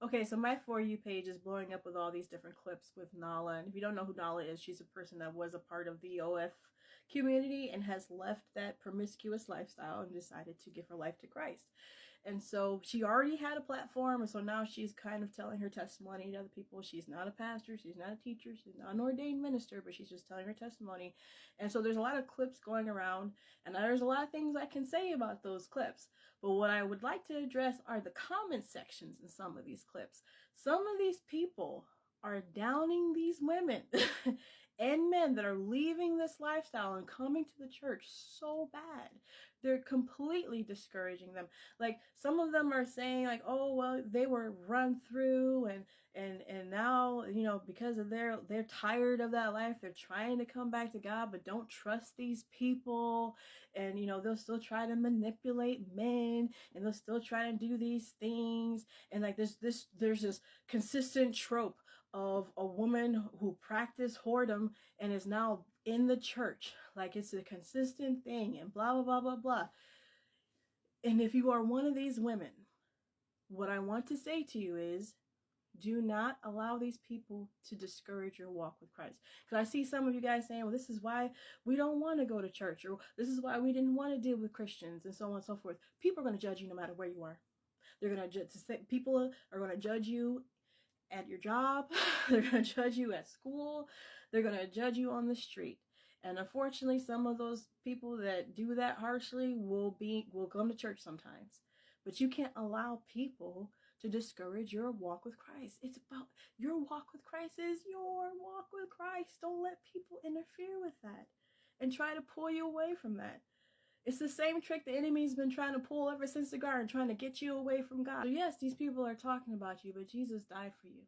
Okay, so my For You page is blowing up with all these different clips with Nala. And if you don't know who Nala is, she's a person that was a part of the OF community and has left that promiscuous lifestyle and decided to give her life to Christ. And so she already had a platform, and so now she's kind of telling her testimony to other people. She's not a pastor, she's not a teacher, she's not an ordained minister, but she's just telling her testimony. And so there's a lot of clips going around, and there's a lot of things I can say about those clips. But what I would like to address are the comment sections in some of these clips. Some of these people are downing these women and men that are leaving this lifestyle and coming to the church so bad. They're completely discouraging them. Like, some of them are saying, like, oh, well, they were run through and now, you know, because of they're tired of that life, they're trying to come back to God, but don't trust these people. And, you know, they'll still try to manipulate men, and they'll still try to do these things. And like there's this consistent trope of a woman who practiced whoredom and is now in the church. Like, it's a consistent thing, and blah, blah, blah, blah, blah. And if you are one of these women, what I want to say to you is, do not allow these people to discourage your walk with Christ. Because I see some of you guys saying, well, this is why we don't want to go to church, or this is why we didn't want to deal with Christians, and so on and so forth. People are going to judge you no matter where you are. They're going to judge. People are going to judge you at your job. They're going to judge you at school. They're going to judge you on the street. And unfortunately, some of those people that do that harshly will come to church sometimes. But you can't allow people to discourage your walk with Christ. It's about your walk with Christ is your walk with Christ. Don't let people interfere with that and try to pull you away from that. It's the same trick the enemy's been trying to pull ever since the garden, trying to get you away from God. So yes, these people are talking about you, but Jesus died for you.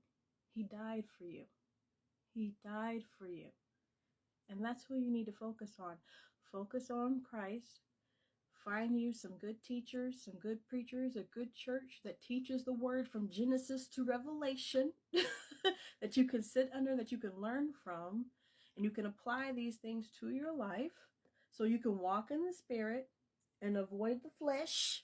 He died for you. He died for you. And that's who you need to focus on. Focus on Christ. Find you some good teachers, some good preachers, a good church that teaches the word from Genesis to Revelation that you can sit under, that you can learn from, and you can apply these things to your life so you can walk in the Spirit and avoid the flesh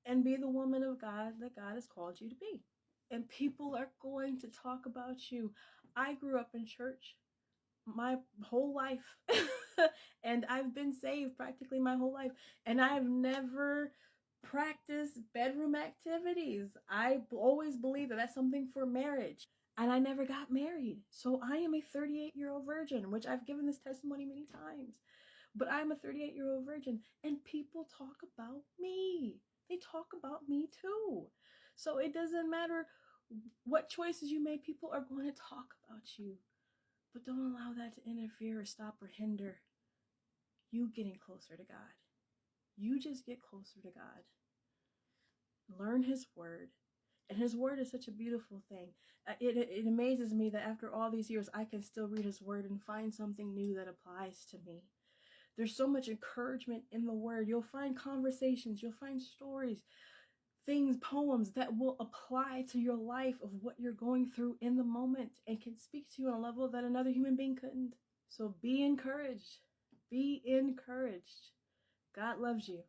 and be the woman of God that God has called you to be. And people are going to talk about you. I grew up in church my whole life and I've been saved practically my whole life, and I've never practiced bedroom activities. I always believed that that's something for marriage, and I never got married. So I am a 38-year-old virgin, which I've given this testimony many times. But I'm a 38-year-old virgin, and people talk about me. They talk about me too. So it doesn't matter what choices you make, people are going to talk about you. But don't allow that to interfere or stop or hinder you getting closer to God. You just get closer to God. Learn His Word. And His Word is such a beautiful thing. It amazes me that after all these years, I can still read His Word and find something new that applies to me. There's so much encouragement in the Word. You'll find conversations, you'll find stories, things, poems that will apply to your life of what you're going through in the moment and can speak to you on a level that another human being couldn't. So be encouraged. Be encouraged. God loves you.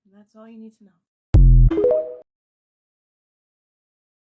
And that's all you need to know.